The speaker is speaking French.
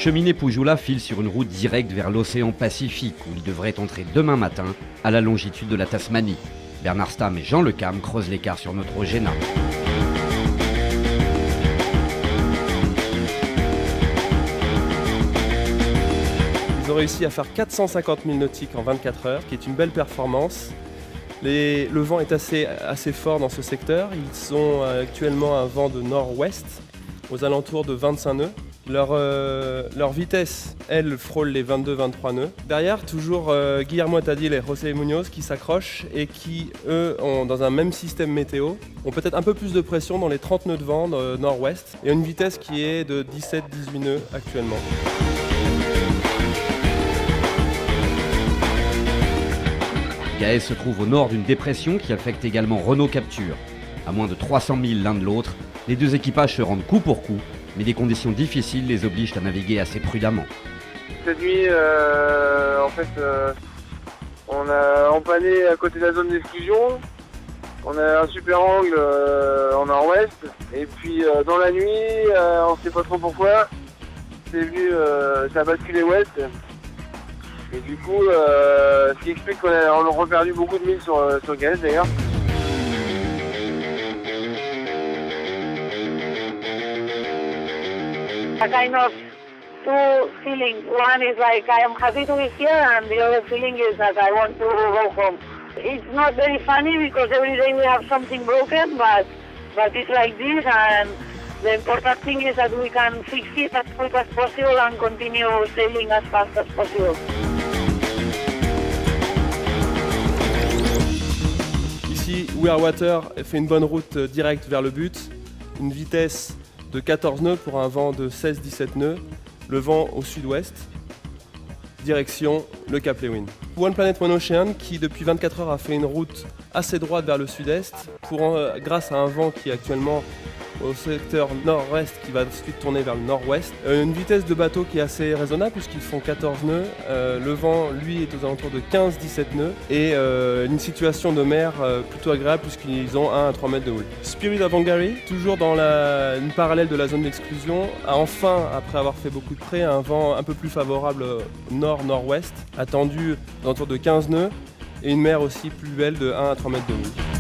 cheminée Pujula file sur une route directe vers l'océan Pacifique où il devrait entrer demain matin à la longitude de la Tasmanie. Bernard Stamm et Jean Le Cam creusent l'écart sur Neutrogena. Ils ont réussi à faire 450 000 nautiques en 24 heures, qui est une belle performance. Le vent est assez fort dans ce secteur. Ils ont actuellement un vent de nord-ouest, aux alentours de 25 nœuds. Leur vitesse, elle, frôle les 22-23 nœuds. Derrière, toujours Guillermo Tadil et José Munoz qui s'accrochent et qui, eux, dans un même système météo, ont peut-être un peu plus de pression dans les 30 nœuds de vent nord-ouest et une vitesse qui est de 17-18 nœuds actuellement. Gaël se trouve au nord d'une dépression qui affecte également Renault Capture. À moins de 300 000 l'un de l'autre, les deux équipages se rendent coup pour coup, mais des conditions difficiles les obligent à naviguer assez prudemment. Cette nuit, on a empanné à côté de la zone d'exclusion. On a un super angle en nord-ouest. Et puis dans la nuit, on ne sait pas trop pourquoi, ça a basculé ouest. Et du coup, ce qui explique qu'on a reperdu beaucoup de milles sur Gaël d'ailleurs. A kind of two feelings. One is like I am happy to be here, and the other feeling is that I want to go home. It's not very funny because every day we have something broken, but it's like this, and the important thing is that we can fix it as quick as possible and continue sailing as fast as possible. Ici, We Are Water fait une bonne route directe vers le but, une vitesse de 14 nœuds pour un vent de 16-17 nœuds, le vent au sud-ouest, direction le Cap Lewin. One Planet One Ocean qui depuis 24 heures a fait une route assez droite vers le sud-est grâce à un vent qui est actuellement au secteur nord-ouest qui va ensuite tourner vers le nord-ouest. Une vitesse de bateau qui est assez raisonnable puisqu'ils font 14 nœuds. Le vent, lui, est aux alentours de 15-17 nœuds et une situation de mer plutôt agréable puisqu'ils ont 1 à 3 mètres de houle. Spirit of Hungary, toujours dans une parallèle de la zone d'exclusion, a enfin, après avoir fait beaucoup de près, un vent un peu plus favorable nord-nord-ouest, attendu aux alentours de 15 nœuds et une mer aussi plus belle de 1 à 3 mètres de houle.